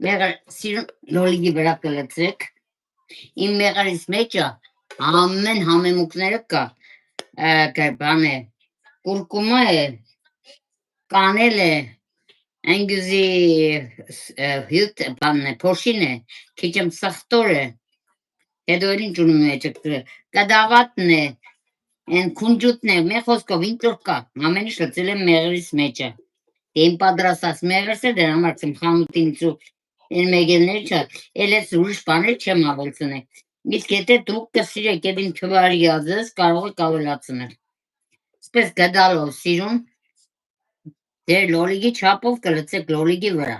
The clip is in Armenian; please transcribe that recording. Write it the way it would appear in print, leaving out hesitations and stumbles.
Մեղր սիրուն լոլիկի վրա կլցրեք, իմ մեղրից մեջը ամեն համեմուկները կա, բան է, կուրկումա է, կանել է, անգյուզի հյութ բանն է, փոշին է, քիչ եմ սխտոր է, հետո էլ ինչ ունում մեջը, կդավատն է, են քունջուտն է, մեր խոսքով ինչ որ կա, ամեն ինչ լցել եմ մեղրից մեջը, իմ պատրաստած մեղրս է, դրա համար եմ խանութինից ու են մեգելներ չա, էլ ես ուրիշ բաներ չեմ ավելցնել, իսկ եթե դուք կսիրեք այդ իմ թվարի ածես, կարող եք ավելացնել, սպես գդալով սիրուն, դեր լոլիկի չապով կլցեք լոլիկի վրա,